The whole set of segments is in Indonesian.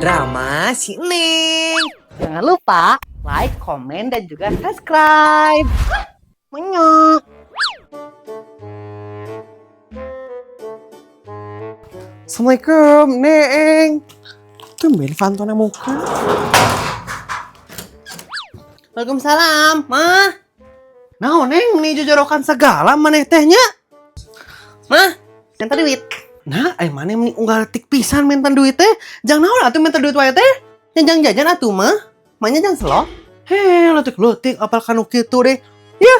drama si Neng. Jangan lupa like, komen, dan juga subscribe. Menyok. Assalamualaikum, Neng. Tumben Fantona muka. Waalaikumsalam, Mah. Nah, Neng, nih jojorokan segala maneh tehnya. Mah, minta duit. Nah, mana meni unggal tik pisan minta duit teh. Jangan naon atuh minta duit wae teh. Yang jajan atuh mah. Mahnya jangan slow. Heh, letik apal kanu kitu deh. Ya.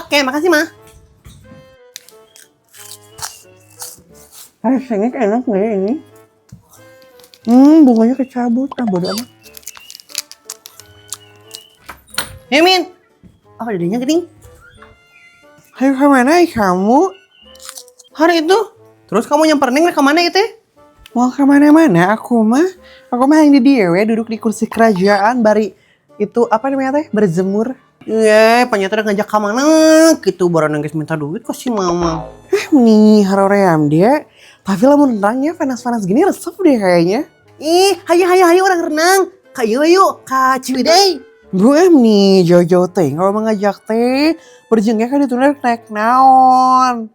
Oke, makasih, Mah. Rasanya enak nggak ya ini? Bunganya kecabut. Bodo amat. Min. Oh, dadanya gini. Ayo kemana kamu? Hari itu. Terus kamu nyamper Neng ke mana itu? Mau kemana-mana aku mah. Aku mah yang di dia we, duduk di kursi kerajaan bari itu apa namanya teh? Berjemur. Iya, ternyata udah ngajak ke mana gitu. Baru nangis minta duit kok si mama. Nih haroream dia. Tapi lamun renangnya panas-panas gini resep deh kayaknya. Ih, hayu orang renang. Ayo, ka Ciwidey. Gue nih Jojo teh kalau mengajak teh berjengnya kan itu naik naon.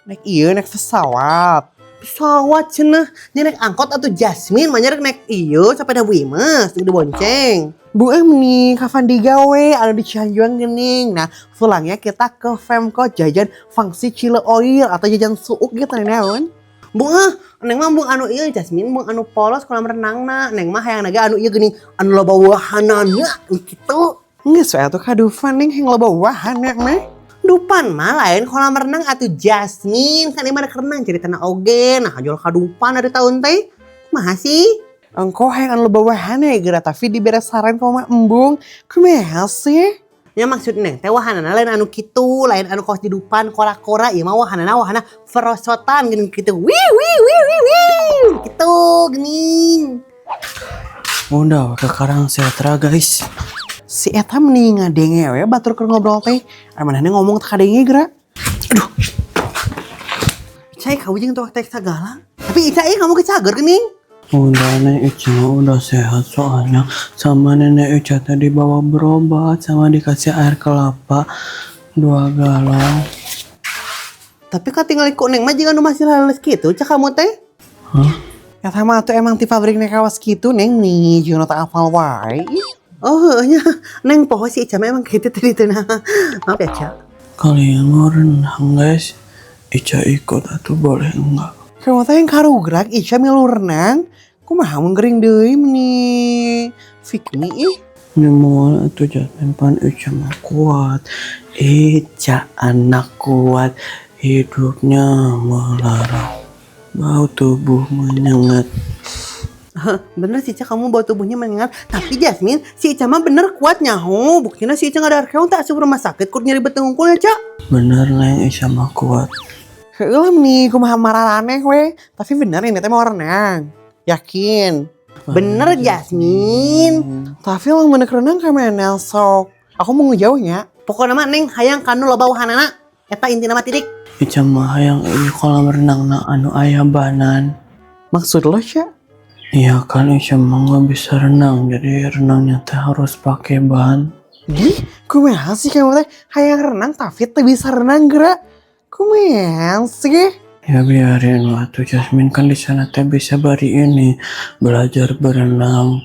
Naik pesawat. Pesawat cenah. Dia naik angkot atau Jasmine mah naik iyo sampai dah Wimas di bonceng. Bu nih kapan digawe ada di Cianjuang gening. Nah, pulangnya kita ke Femco jajan fungsi Chile Oil atau jajan suuk gitu naon. Neng mah bung anu iya Jasmine bung anu polos kolam renangna. Neng mah hayang naga anu iya geuning anu loba wahanana gitu. Geus we atuh kadufan ning yang loba wahana mah. Dupan mah lain kolam renang atuh Jasmine kan ieu renang jadi tanah oge nah jual kadupan dari tahun teh. Kumaha sih? Engkau hayang anu loba wahana ya geura tapi diberes saran ka mah embung. Kumaha sih? Ya maksud Neng teh wahanana lain anu kitu, lain anu kos di dupan kora-kora ieu mah wahana ferosotan geuning kitu. Wih kitu geuning. Udah ke Karang Setra guys. Si eta mending ngadenge we batur keur ngobrol teh. Manehna ngomong teh kadenge geura. Aduh. Cai kaujeng tuh teh sagala. Tapi Ica kamu kecager geuning. Udah Nenek Ica udah sehat soalnya sama Nenek Ica tadi bawa berobat sama dikasih air kelapa 2 galon. Tapi kan tinggal ikut Neng mah jika nu masih lales gitu cak kamu teh. Hah? Eta mah tuh emang ti pabriknya kawas kitu Neng nih jeung tak hafal wae. Oh nya Neng poho si Ica memang gitu tadi teh nah. Maaf ya Cak. Kalian mau renang guys? Ica ikut atau boleh enggak? Kamu teh yang karugrak Ica milu renang. Kumaha mun gering deui meni Fikmi ih. Nyemua atau jangan pan Ica mah kuat. Ica anak kuat. Hidupnya melarang. Bau tubuh menyengat. Bener sih Ica kamu bawa tubuhnya menyengat. Tapi Jasmine si Ica mah bener kuat nyaho. Buktinya si Ica gak ada arkeon tak asup rumah sakit kut nyeri betengungkul ya Cak. Bener Neng Ica mah kuat. Heulah nih kumaha mararane we. Tapi bener ini teh mau renang. Yakin. Bener Jasmine. Tapi lo menek renang ka mana sok. Aku mau ngejauhnya. Pokoknya mah Neng hayang kanu loba wahanana. Eta intina mah titik. Ica mah yang di kolam renang na anu aya banan. Maksud lo Cak? Iya kan Ica mah gak bisa renang. Jadi renangnya teh harus pakai ban. Gih, kumaha sih kamu teh hayang renang tapi teh bisa renang geura. Kumaha sih? Ya biarin waktu Jasmine kan di sana teh bisa bari ini belajar berenang.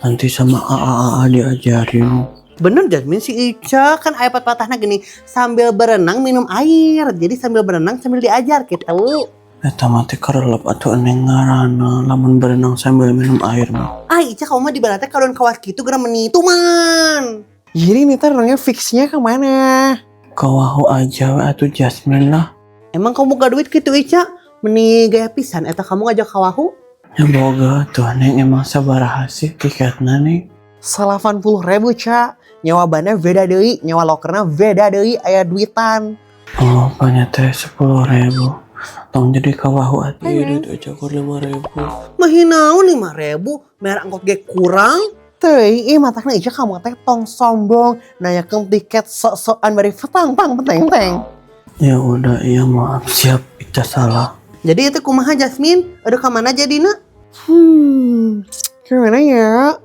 Nanti sama AA diajarin. Bener Jasmine si Ica kan aya patah-patahna gini sambil berenang minum air. Jadi sambil berenang sambil diajar gitu. Eta mah teh karelep atuh eneng ngaranna lamun berenang sambil minum air mah. Ica kamu mah di baratnya kawan kawas gitu gara menitu man. Jadi ini teh renangnya fixnya kemana? Kawahu aja we atuh Jasmine lah. Emang kamu gak duit gitu Ica? Meni gaya pisan eta kamu ngajak kawahu? Ya boga tuh neng emang sabaraha sih tiketna nih. 80.000 Cak. Nyawa bannya beda deui, nyawa lokerna beda deui aya duitan. Oh banyak teh 10.000. Tong jadi kawahu atuh ieu duit aja kur 5.000. Mahinaun 5.000, merek angkot ge kurang. Teuing, matakna Ica kamu teh tong sombong, nanyakeun tiket sok-sokan bari petang-tang peteng-teng. Ya udah iya maaf siap Ica salah. Jadi itu kumaha Jasmine? Aduh kemana jadi nak? Gimana ya?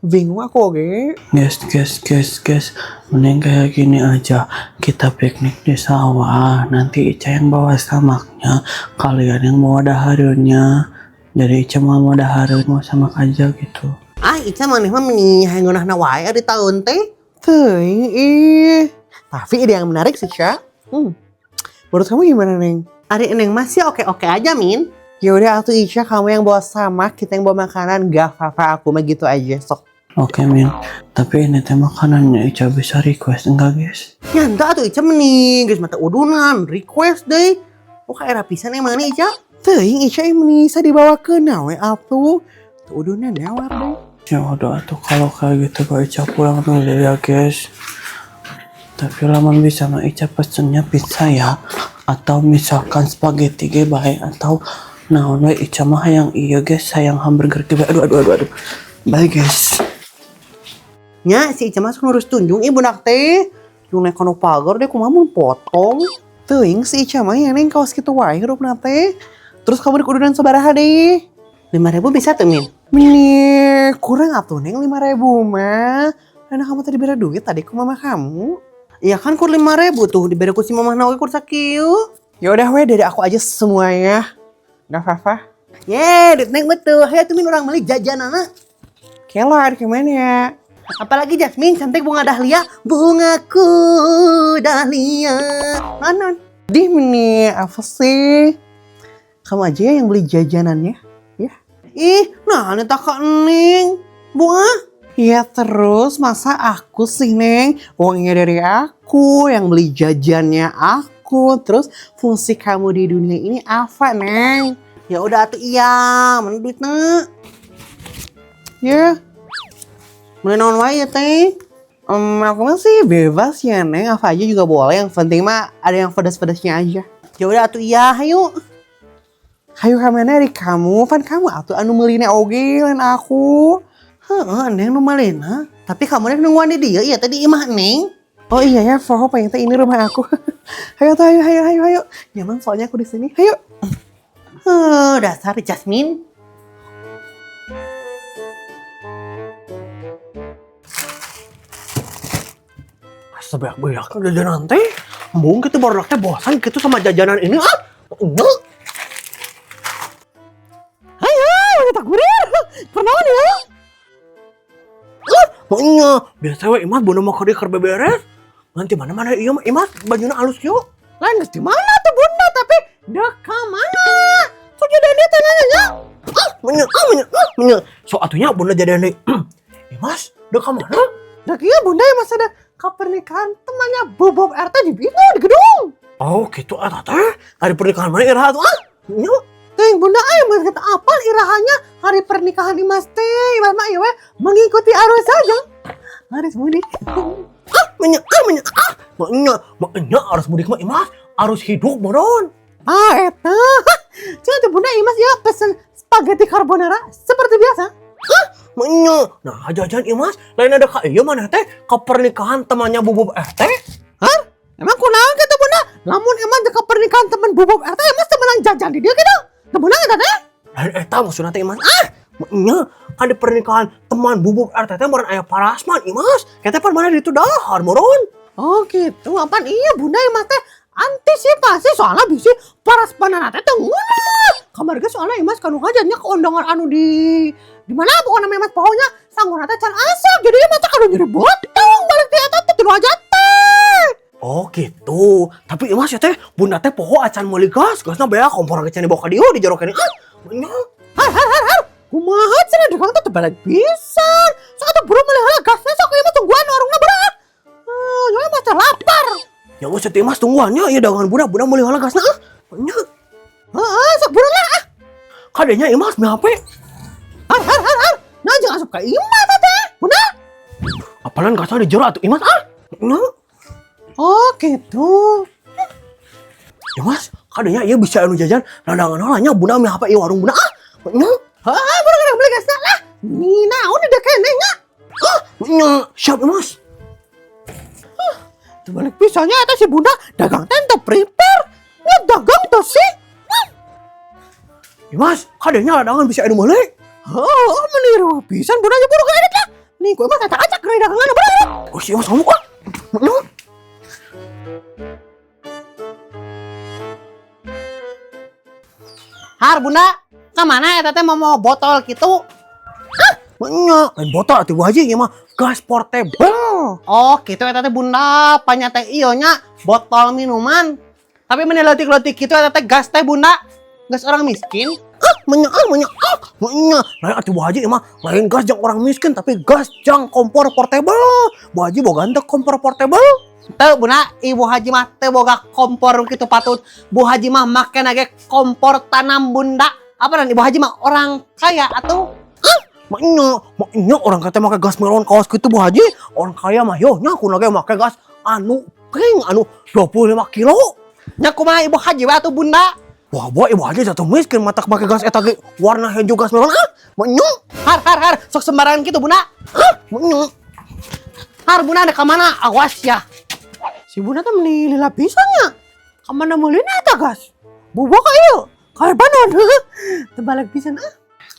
Bingung aku oke. Guys, mending kayak gini aja, kita piknik di sawah, nanti Ica yang bawa samaknya, kalian yang bawa dahareunnya. Jadi Ica mau dahareun mau samak aja gitu. Ica maneh mah hayang ngeunahna wae di tahun teh. Teuing tapi ide yang menarik sih, Kak. Menurut kamu gimana, Neng? Ari Neng masih oke-oke aja, Min. Ya udah atuh Isya, kamu yang bawa samak, kita yang bawa makanan, gak apa-apa, aku mah gitu aja, sok. Oke Min, tapi ini teh makanannya Ica bisa request enggak guys? Nyanda atuh Ica mending geus mata udunan, request deh. Ka era pisan emang nih Ica. Teuing Isya ini bisa dibawa ke nawe atuh. Tuh udunan nawar deh. Ya udah tuh kalau kayak gitu Kak Ica pulang dulu ya guys. Tapi lamun bisa mah Ica pesennya pizza ya, atau misalkan spaghetti ge bae, atau naon we Ica mah yang iya guys, sayang hamburger ge bae. Aduh. Bye guys. Nya si Ica masuk ngurus tunjung ibu nak teh. Yung naik kono pagar deh kumaha mun potong. Teuing si Isya mah ya Neng kaos kitu wae hirupna teh. Terus kamu di udunan sabaraha deh? 5.000 bisa tuh Min. Mini kurang atuh Neng 5.000 mah. Karena kamu tadi beri duit tadi ke mama kamu. Iya kan kur 5.000 tuh diberi ku si mamah nawe kur sakieu. Ya udah we dari aku aja semuanya. Gak apa-apa. Dit Neng betul. Hayu tuh Min urang meuli jajanana. Kelar gimana ya? Apalagi Jasmine cantik bunga dahlia. Bungaku dahlia. Mana? Di mini apa sih? Kamu aja yang beli jajanannya. Ya. Nah ini tak Neng. Bunga. Ya terus masa aku sih Neng? Uangnya dari aku, yang beli jajannya aku. Terus fungsi kamu di dunia ini apa Neng? Ya udah atuh iya, mana duitna? Ya, Mulai naon wae ya teh? aku masih bebas ya Neng, apa aja juga boleh. Yang penting mah ada yang pedas-pedasnya aja. Ya udah atuh iya, hayu. Hayu kamana dari kamu, kan kamu atuh anu meulina oge lain aku. Neng nu malena. Tapi kamu Neng nungguan di dia, iya tadi imah Neng. Oh iya ya, Foho pengen teh ini rumah aku. Hayu tuh, hayu. Nyaman soalnya aku di sini. Hayu. Dasar Jasmine. Sebanyak-banyak jajanan teh. Embung gitu baru teh bosan gitu sama jajanan ini. Ayo, kita kurir. Pernah ya? Maknya, biasa we Imas bunda mau kerja beberes. Nanti mana iya Imas bajunya halus yuk. Lain geus di mana tuh bunda tapi dek ka mana? Kok jadan dia tanya. Menya. So atunya bunda jadan deui. Imas, dek ka mana? Dek iya bunda ya masa ada pernikahan temannya Bobob RT di gedung. Oh gitu teh. Hari pernikahan mana iraha tuh Nyok. Teh bunda mas kata apa irahannya hari pernikahan Imas teh. Imas mah ieu mengikuti arus saja. Arus mudik. Maknya arus mudik mah Imas arus hidup moron. Eta. Cuma tuh bunda Imas ya pesen spaghetti carbonara seperti biasa. Maknya, nah jajan Imas lain ada kak iya mana teh ke pernikahan temannya Bobob RT? Hah? Emang kunaon gitu bunda? Lamun Imas ke pernikahan teman Bobob RT Imas temenan jajan di dia gitu? Temenan eta teh? Lain eta maksudna teh Imas. Maknya kan di pernikahan teman Bobob RT teh moron aya parasman Imas. Kita pan mana ditu dahar moron. Oh gitu, apaan iya bunda Imas teh antisipasi soalnya bisi parasmanana teh teu ngeunah. Kamar ge soalnya Imas kanu ngajannya ke undangan anu di mana pokoknya Imas pokoknya sangguna teh can asap jadi Imas teh kanu jadi botong balik di eta teh tilu aja teh. Oh gitu. Tapi Imas ya teh bunda teh poho acan meuli gasna bea kompor ge can dibawa ka dieu dijerokeun. Har. Kumaha cenah dekang teh balik pisan. Sok atuh buru meuli heula gasna sok Imas tungguan warungna berat. Ya Imas teh lapar. Ya geus teh Imas tungguannya ieu dagangan budak meuli heula gasna Nya. Sok buru lah. Kadenya Imas meh HP. Har. Nah jangan asup ka Imas teh. Bunda. Apalan gasna di jero atuh Imas Nah. Oh gitu. Imas, kadenya ieu bisa anu jajan landangan heula nya bunda meh HP ieu warung bunda Nya. Buru kada beli gasna lah. Ni naon di dekene nya. Nya, siap Imas. Terbalik pisahnya eta si bunda dagang teh teu prepare. Nya dagang teh sih. Imas, kadenya ladangan bisa anu meuli. Oh, meniru pisan bunda nya buru edit lah. Nih, ku Imas acak-acak geus dagangan bener. Oh, si Imas ngomong ah. Har bunda, kemana ya teteh mau botol gitu? Nya, lain botol atuh Bu Haji ieu mah gas portable. Oh gitu ya teteh bunda, panya teh iyo nya botol minuman. Tapi meneletik-letik gitu ya teteh gas teh bunda, gas orang miskin. Menya. Lain atuh Bu Haji ieu mah lain gas jang orang miskin tapi gas jang kompor portable. Bu Haji boga henteu kompor portable. Teu bunda, ibu haji mah teu boga kompor gitu patut. Bu haji mah make nage kompor tanam bunda. Apa dan ibu haji mah orang kaya atau? Maknya orang kata make gas melon kaos gitu Bu Haji. Orang kaya mah yo nya kunaon ge make gas anu pring anu 25 kilo. Nya kumaha ibu haji we atuh bunda? Wah, boy Ibu Haji jatuh miskin matak make gas eta ge warna hijau gas melon ah. Maknya Har, sok sembarangan gitu bunda. maknya Har bunda ada kemana? Awas ya. si bunda teh meuli lila pisannya. Ka mana meulina eta gas? Boboka ieu. Kae banon. Teu balik pisan ah.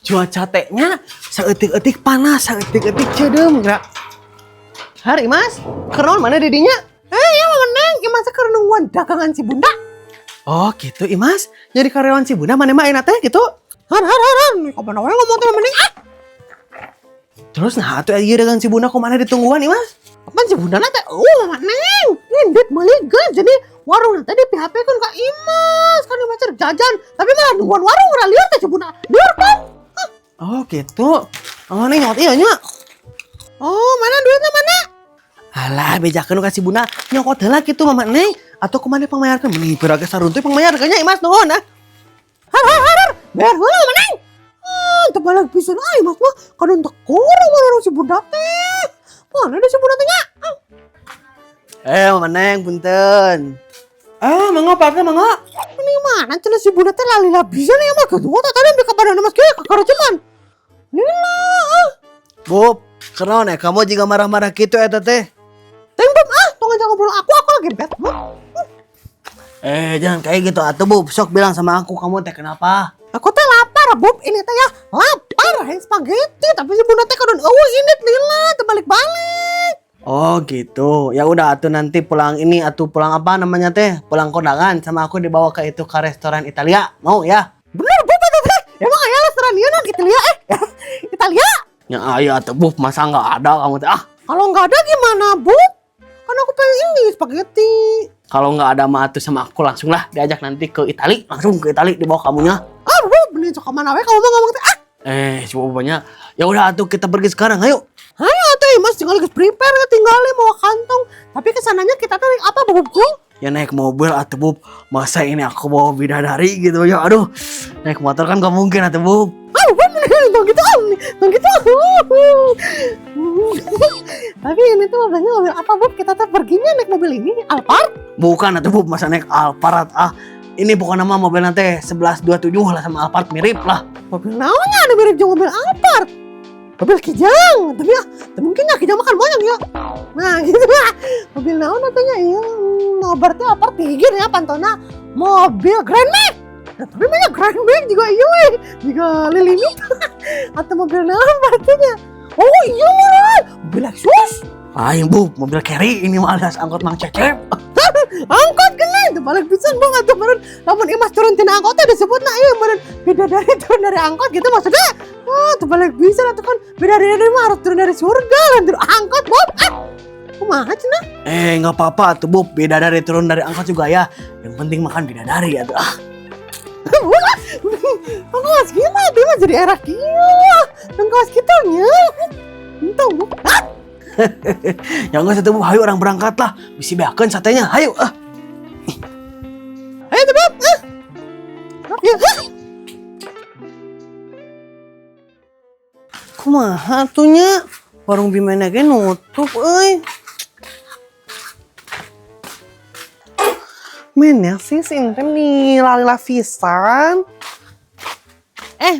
Cuaca tehnya saeutik-eutik panas, saeutik-eutik ceudem geura. Har Imas, keron mana dedinya? Ya mah meneng, ieu masa keur nungguan dagangan si bunda. Oh gitu Imas, jadi karyawan si bunda mana mah enak teh gitu. Har. Kapan wae ngomong teh mending ah. Terus nah atuh ieu dagang si bunda kumaha ditungguan Imas? Kapan si bunda teh? Meneng. Ngendit meuli gas jadi warung teh di PHP kan ka Imas, kan Imas cer jajan, tapi malah nungguan warung ora lieur teh si bunda. Lieur kan? Oh gitu. Oh nih nyokot ieu nya. Oh, mana duitnya mana? Alah bejakeun ka si bunda nyokot heula kitu mama neng atau kumaha pangmayarkeun meni pira ge saruntuy pangmayarkeun nya Imas nuhun ah. Har. Bayar heula meneng. Teu balik pisan ai Mas mah kadon teu kurang warung si bunda teh. Mana ada si bunda teh nya? Mama neng punten. Mangga Pak mangga. Ini mana cenah si bunda teh lalila pisan ya mah kedua tadi ambil kabaran Mas ge kakaraceman. Lila. Bob, kenaon ya kamu jika marah-marah gitu eta teh? Tembak tong aja ngobrol aku lagi bet. Jangan kayak gitu atuh Bob, sok bilang sama aku kamu teh kenapa? Aku teh lapar, Bob. Ini teh ya lapar, hayang spaghetti, tapi si bunda teh kadon eueuh indit lila teu balik-balik. Oh gitu. Ya udah atuh nanti pulang ini atuh pulang apa namanya teh? Pulang kondangan sama aku dibawa ke restoran Italia. Mau ya? Bener, Bob eta teh. Emang aya restoran ieu non Italia Italia? Ya ayo atuh Bob, masa enggak ada kamu teh ah. Kalau nggak ada gimana, Bob? Kan aku pengen ini spaghetti. Kalau nggak ada mah atuh sama aku langsung lah diajak nanti ke Itali, langsung ke Itali dibawa kamunya. Bob, bener sok mana we kamu mah ngomong teh. Coba banyak. Ya udah atuh kita pergi sekarang, ayo. Ayo teh Mas tinggal geus prepare tinggal mau kantong. Tapi kesananya kita teh apa Bobku? Ya naik mobil atuh Bob. Masa ini aku bawa bidadari gitu ya. Aduh. Naik motor kan gak mungkin atuh Bob. Bob bener dong gitu. Tapi ini tuh mobilnya mobil apa Bob? Kita tuh perginya naik mobil ini Alphard? Bukan atuh Bob, masa naik Alphard ah. Ini pokoknya nama mobil nanti 1127 lah sama Alphard mirip lah. Mobil naonnya ada mirip jeung mobil Alphard. Mobil Kijang, tapi mungkin ya Kijang makan moyang ya. Nah gitu lah. Mobil naon atunya ya. Nobartnya Alphard tigir ya pantona mobil Grand Max. Nah, tapi banyak Grand Max juga iya weh. Juga Lilimit. Atau mobil naon berartinya. Oh iya mah. Mobil Lexus. Aing Bob, mobil carry ini mah alias angkot Mang Cecep. Angkot gini, itu balik pisan bang atau meren. Namun Imas turun tina angkotnya disebutna iya meren. Beda dari turun dari angkot gitu maksudnya. Itu balik pisan atau kan beda dari mah harus turun dari surga dan turun angkot Bob. Kumaha cenah? Nggak apa-apa tuh Bob, beda dari turun dari angkot juga ya. Yang penting makan bidadari ya tuh. Kaos gimana dia mah jadi era kieu. Nang kaos kitunya. Entah Bob. Ya nggak satu Bob, hayu orang berangkat lah. Bisi beakeun satenya, hayu Ayo tuh Bob. Ya. Kumaha atunya? Warung Bimena ge nutup euy. Men ya sih si Intem nih lalila pisan.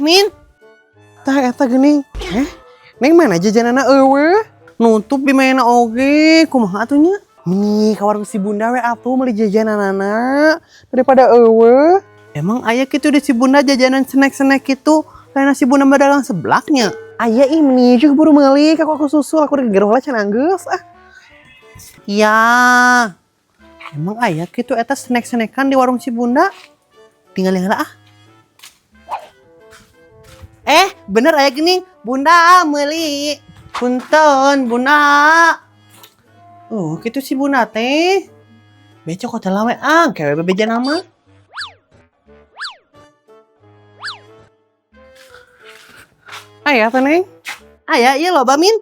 Min. Tah eta geuning. Neng mana jajanana eueuh? Nutup Bimena oge. Kumaha atunya? Nih ka warung si Bunda we atuh meuli jajananana daripada eueuh. Emang ayah gitu di si bunda jajanan snack-snack gitu. Lain si bunda pedagang sebelaknya. Ayah ih menuju buru meuli aku susul aku digerola can anggeus ah. Ya. Emang ayah gitu eta snack-snackan di warung si bunda. Tinggal yang ah. Bener ayah gini. Bunda meuli. Punten bunda. Oh gitu si bunda teh. Becok kota lawe kewe bebeja nama. Ayah teh neng. Ayah, iya loh, Bamin.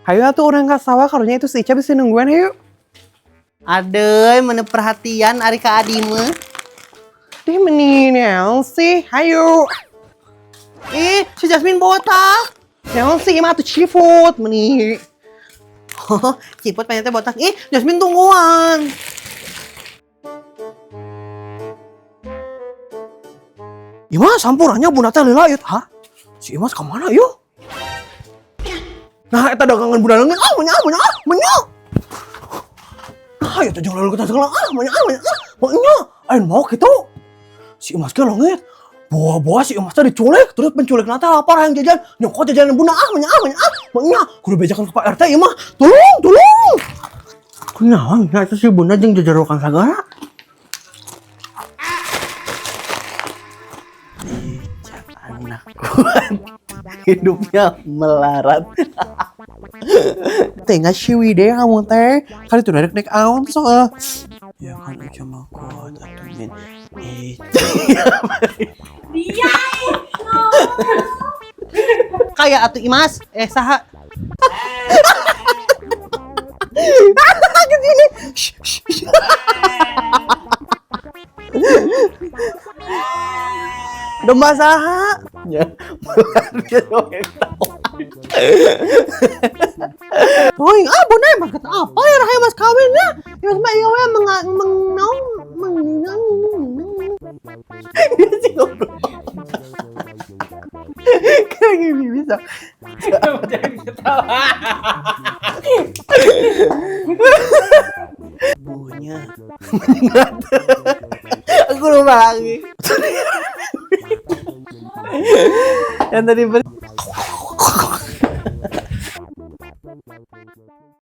Ayo tuh orang gak sawah karunya itu si Ica bisa nungguan yuk. Adeuy, mana perhatian ari ka Adi mah. Dih meninel sih, ayo. Si Jasmine botak. Nel sih mah tuh seafood meni. Oh, ciput pengen teh botak. Jasmine tungguan. Imas sampurannya bunda teh lila yut. Hah? Si Imas kemana yuk? Nah, eta dagangan bunda leungit. Manya. Nah, eta jeung lalu kita segala. Manya. Ain mau gitu. Si Imas ke leungit. Bawa si Imas teh diculik, terus penculik nanti lapar yang jajan. Nyokot jajanan bunda. Manya. Kudu bejakan ke Pak RT ieu mah. Tolong. Kunaon? Nah, itu si bunda jeung jajarokan sagala. Hidupnya melarat. Tengah siwi deh kamu teh. Kali tuh naik aun so. Ya kan cuma kuat atau min. Kayak atuh Imas. Saha? Domba saha? Ya, dia doang yang tahu. Oh, bunda emang kata apa ya rahaya mas kawinnya? Ya mas mbak iya menginang. Dia sih ngobrol. Kayak gini bisa. Bunya. Aku lupa lagi. Yang tadi